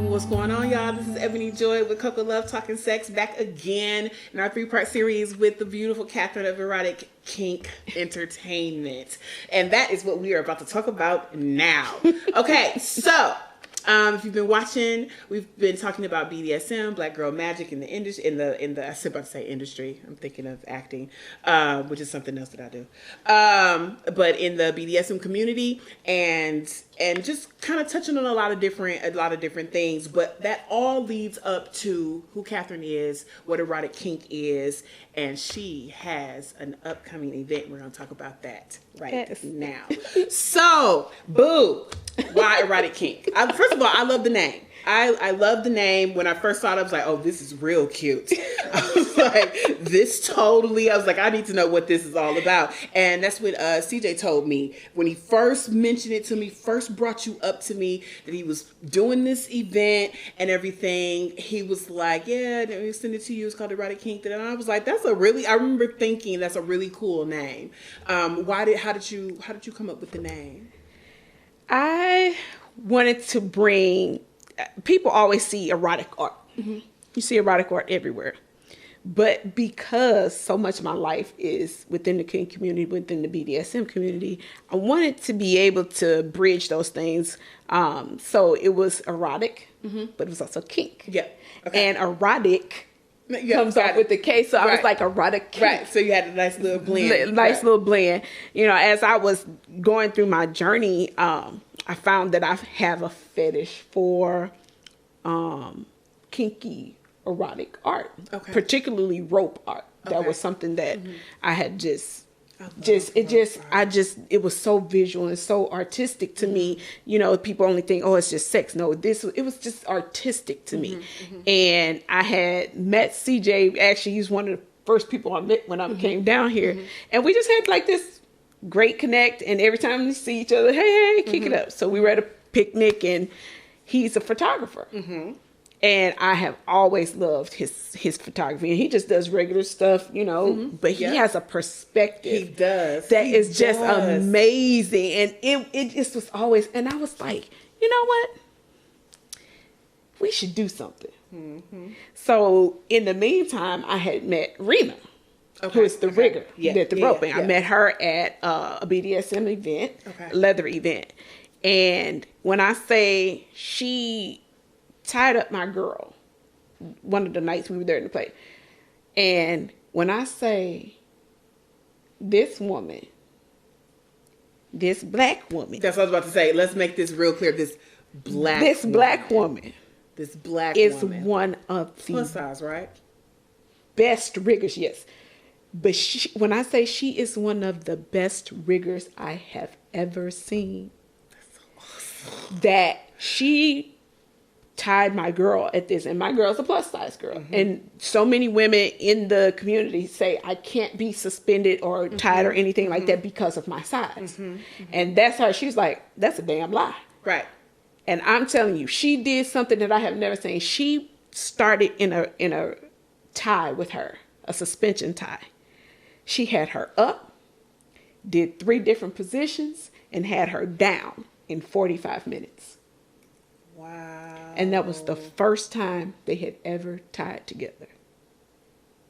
What's going on, y'all? This is Ebony Joy with CocoLove Talking Sex, back again in our 3-part series with the beautiful Catherine of Erotikink Entertainment. And that is what we are about to talk about now. Okay, so if you've been watching, we've been talking about BDSM, Black Girl Magic in the industry, in the I was about to say industry. I'm thinking of acting, which is something else that I do. But in the BDSM community, and just kind of touching on a lot of different things. But that all leads up to who Catherine is, what erotic kink is, and she has an upcoming event. We're going to talk about that now. So, boo. Why erotic kink? First of all, I love the name. I love the name. When I first saw it, I was like, oh, this is real cute. I was like, I was like, I need to know what this is all about. And that's what CJ told me when he first mentioned it to me, first brought you up to me, that he was doing this event and everything. He was like, yeah, let me send it to you. It's called erotic kink. And I was like, I remember thinking that's a really cool name. How did you come up with the name? I wanted to bring, people always see erotic art. Mm-hmm. You see erotic art everywhere. But because so much of my life is within the kink community, within the BDSM community, I wanted to be able to bridge those things. So it was erotic, but it was also kink. Yeah. Okay. And erotic comes up with the K, so I was like erotic kink. Right, so you had a nice little blend. Little blend. You know, as I was going through my journey, I found that I have a fetish for kinky erotic art, particularly rope art. That was something that I had it was so visual and so artistic to me. You know, people only think, oh, it's just sex. No, it was just artistic to me. And I had met CJ. Actually, he's one of the first people I met when I came down here. And we just had like this great connect. And every time we see each other, hey, kick it up. So we were at a picnic, and he's a photographer. And I have always loved his photography. And he just does regular stuff, you know, but he has a perspective. He does. That is just amazing. And it just was always, and I was like, you know what? We should do something. So in the meantime, I had met Rena, who is the rigger, did the roping. I met her at a BDSM event, leather event. And when I say she tied up my girl one of the nights we were there to play. And when I say this woman, this black woman. That's what I was about to say. Let's make this real clear. This black woman is one of the plus size, right? Best riggers, yes. But when I say she is one of the best riggers I have ever seen, that's so awesome. That she tied my girl at this, and my girl's a plus size girl, and so many women in the community say I can't be suspended or tied or anything like that because of my size, and that's her. She's like, that's a damn lie, right? And I'm telling you, she did something that I have never seen. She started in a tie with her, a suspension tie. She had her up, did 3 different positions, and had her down in 45 minutes. Wow. And that was the first time they had ever tied together.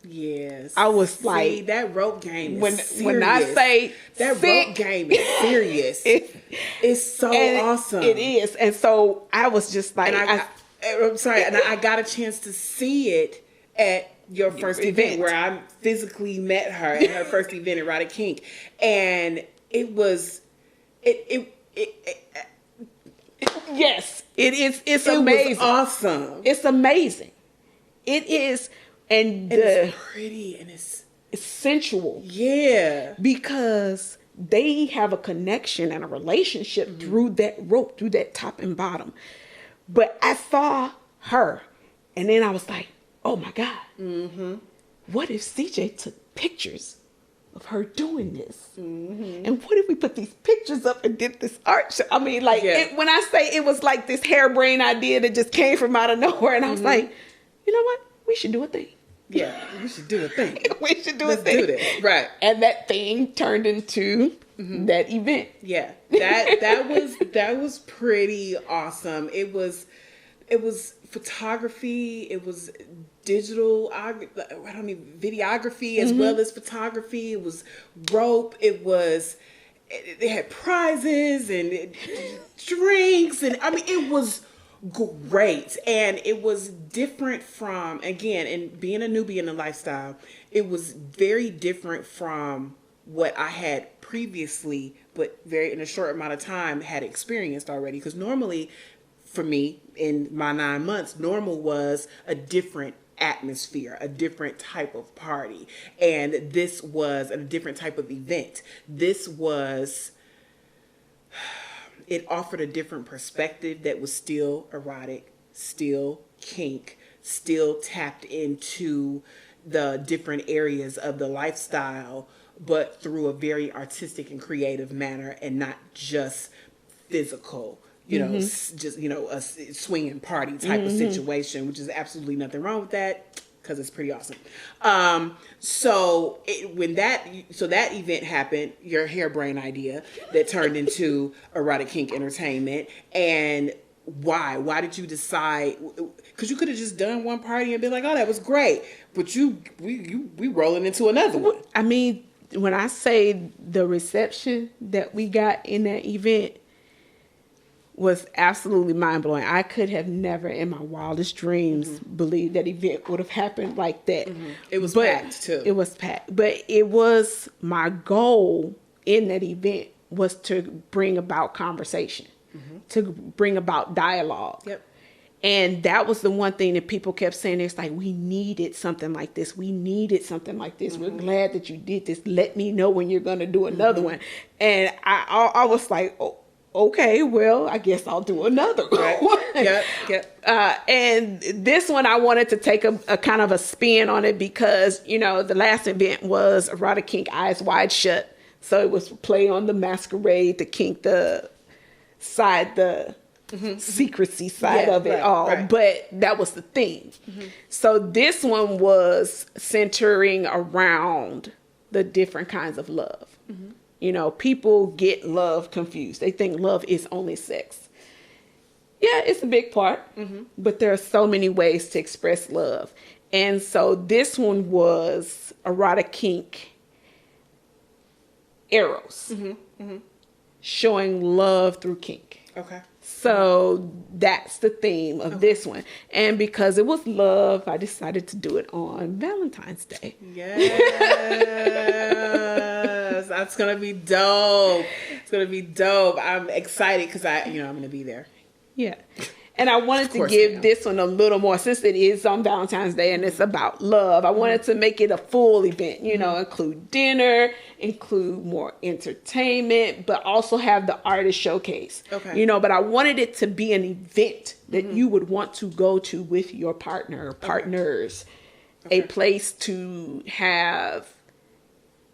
Yes. I was like, that rope game is serious. When I say that rope game is serious. It's so awesome. It is. And so I was just like, I'm sorry, and I got a chance to see it at your first event where I physically met her at her first event at Erotic Kink. And it was yes, it is. It's amazing. Was awesome. It's amazing. It is, and it's pretty and it's sensual. Yeah, because they have a connection and a relationship through that rope, through that top and bottom. But I saw her, and then I was like, oh my God, what if CJ took pictures of her doing this? And what if we put these pictures up and did this art show? I mean, like, when I say it was like this harebrained idea that just came from out of nowhere, and I was like, you know what? We should do a thing. Yeah, we should do a thing. We should do a thing. Let's do this. Right. And that thing turned into that event. Yeah, that was pretty awesome. It was it was photography, it was digital, videography as well as photography. It was rope. They had prizes and drinks, and I mean, it was great. And it was different from, again, and being a newbie in the lifestyle, it was very different from what I had previously, but in a short amount of time had experienced already. Because normally, for me, in my 9 months, normal was a different atmosphere, a different type of party. And this was a different type of event. It offered a different perspective that was still erotic, still kink, still tapped into the different areas of the lifestyle, but through a very artistic and creative manner, and not just physical, just, a swinging party type of situation, which is absolutely nothing wrong with that, because it's pretty awesome. So that event happened, your harebrained idea that turned into Erotikink Entertainment. And why did you decide? Because you could have just done one party and been like, oh, that was great, but we rolling into another one. I mean, when I say the reception that we got in that event was absolutely mind-blowing. I could have never in my wildest dreams believed that event would have happened like that. It was packed too. It was packed. But it was, my goal in that event was to bring about conversation, to bring about dialogue. Yep. And that was the one thing that people kept saying. It's like, we needed something like this. We needed something like this. We're glad that you did this. Let me know when you're going to do another one. And I was like, oh, okay, well, I guess I'll do another one. Right. Yep. And this one, I wanted to take a kind of a spin on it because, the last event was Erotikink Eyes Wide Shut. So it was play on the masquerade, the kink, the secrecy side of it all. Right. But that was the theme. So this one was centering around the different kinds of love. People get love confused. They think love is only sex. Yeah, it's a big part, but there are so many ways to express love. And so this one was Erotikink Eros, showing love through kink. Okay. So that's the theme of this one. And because it was love, I decided to do it on Valentine's Day. Yes. That's going to be dope. It's going to be dope. I'm excited because I'm going to be there. Yeah. And I wanted to give this one a little more, since it is on Valentine's Day and it's about love. I wanted to make it a full event, include dinner, include more entertainment, but also have the artist showcase. Okay. But I wanted it to be an event that you would want to go to with your partner or partners. Okay. A place to have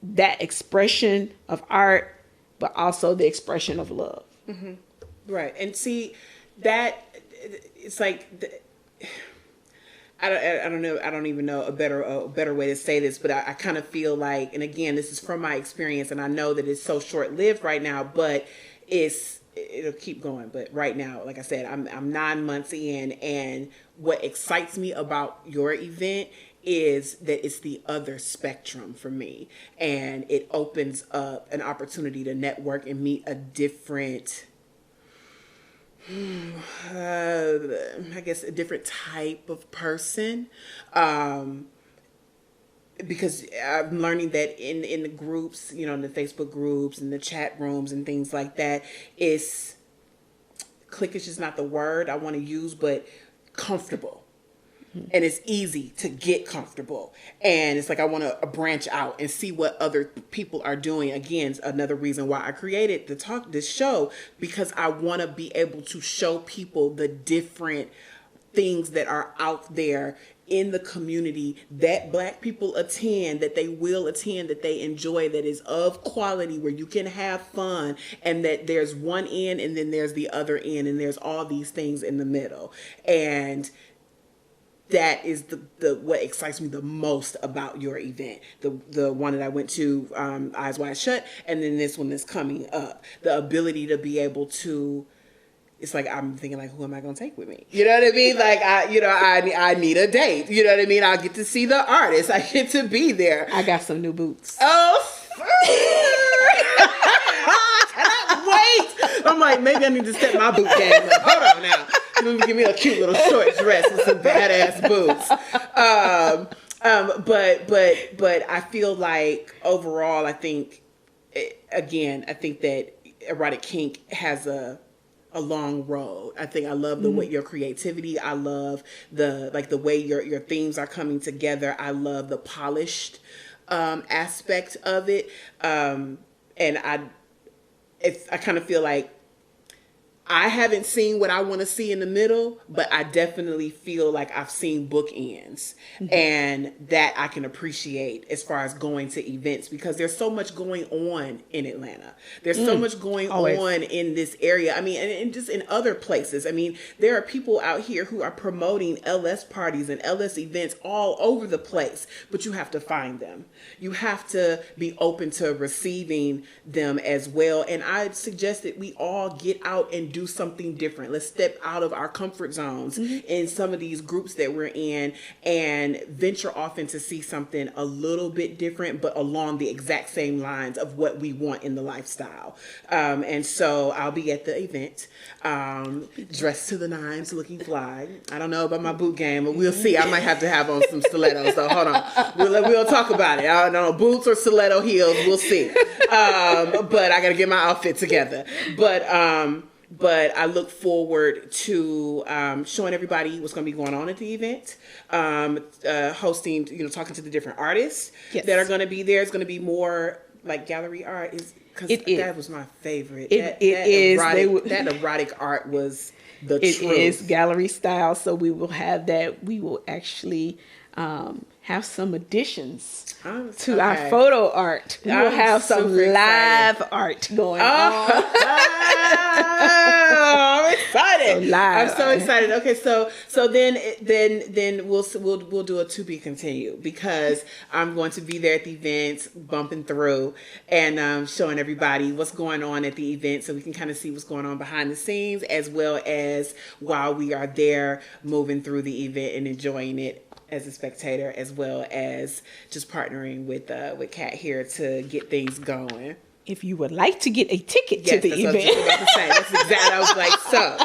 that expression of art, but also the expression of love. Right. And see, that it's like, I don't know. I don't even know a better way to say this, but I kind of feel like, and again, this is from my experience, and I know that it's so short-lived right now, but it'll keep going. But right now, like I said, I'm 9 months in, and what excites me about your event is that it's the other spectrum for me, and it opens up an opportunity to network and meet a different, I guess, a different type of person, because I'm learning that in the groups, in the Facebook groups and the chat rooms and things like that, cliquish is not the word I want to use, but comfortable. And it's easy to get comfortable. And it's like, I want to branch out and see what other people are doing. Again, another reason why I created this show, because I want to be able to show people the different things that are out there in the community that Black people attend, that they will attend, that they enjoy, that is of quality, where you can have fun, and that there's one end and then there's the other end, and there's all these things in the middle. And that is the what excites me the most about your event. The one that I went to, Eyes Wide Shut, and then this one that's coming up. The ability to be able to it's like I'm thinking like, who am I gonna take with me? You know what I mean? Like I need a date. You know what I mean? I get to see the artist. I get to be there. I got some new boots. Oh, cannot wait. I'm like, maybe I need to step my boot game up. Hold on now. Give me a cute little short dress with some badass boots. But I feel like overall, I think that erotic kink has a long road. I think I love the way your creativity. I love the way your themes are coming together. I love the polished aspect of it. And I kind of feel like I haven't seen what I want to see in the middle, but I definitely feel like I've seen bookends, and that I can appreciate as far as going to events, because there's so much going on in Atlanta. There's so much going on in this area. I mean, and just in other places. I mean, there are people out here who are promoting LS parties and LS events all over the place, but you have to find them. You have to be open to receiving them as well. And I suggest that we all get out and do something different. Let's step out of our comfort zones in some of these groups that we're in and venture off into see something a little bit different, but along the exact same lines of what we want in the lifestyle. And so I'll be at the event, dressed to the nines, looking fly. I don't know about my boot game, but we'll see. I might have to have on some stilettos. So hold on. We'll talk about it. I don't know, boots or stiletto heels. We'll see. But I got to get my outfit together. But I look forward to showing everybody what's going to be going on at the event, hosting, talking to the different artists that are going to be there. It's going to be more like gallery art. That was my favorite. That erotic art was the truth. It is gallery style, so we will have that. We will actually have some additions to our photo art. We will have some live art going on. I'm excited. I'm so excited. Okay, so then we'll do a to be continued, because I'm going to be there at the event, bumping through and showing everybody what's going on at the event, so we can kind of see what's going on behind the scenes, as well as while we are there moving through the event and enjoying it as a spectator, as well as just partnering with Kat here to get things going. If you would like to get a ticket to the event. What I was about to say. That's exactly. I was like, so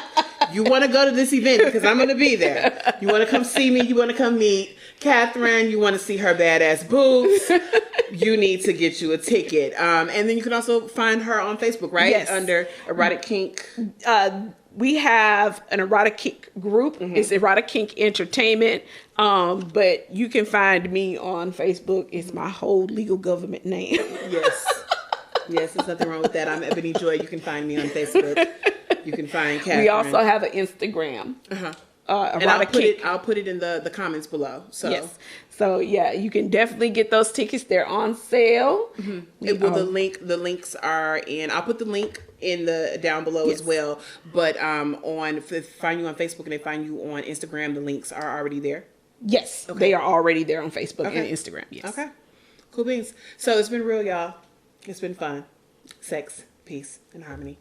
you want to go to this event because I'm going to be there. You want to come see me. You want to come meet Catherine. You want to see her badass boobs. You need to get you a ticket. And then you can also find her on Facebook, right? Yes. Under Erotic Kink. We have an Erotic Kink group. It's Erotikink Entertainment. But you can find me on Facebook. It's my whole legal government name. Yes, there's nothing wrong with that. I'm Ebony Joy. You can find me on Facebook. You can find Catherine. We also have an Instagram. And I'll put it in the comments below. So yes. So yeah, you can definitely get those tickets. They're on sale. The links are in. I'll put the link in the down below as well. But if they find you on Facebook and they find you on Instagram, the links are already there. Yes, they are already there on Facebook and Instagram. Yes. Okay. Cool beans. So it's been real, y'all. It's been fun. Sex, peace, and harmony.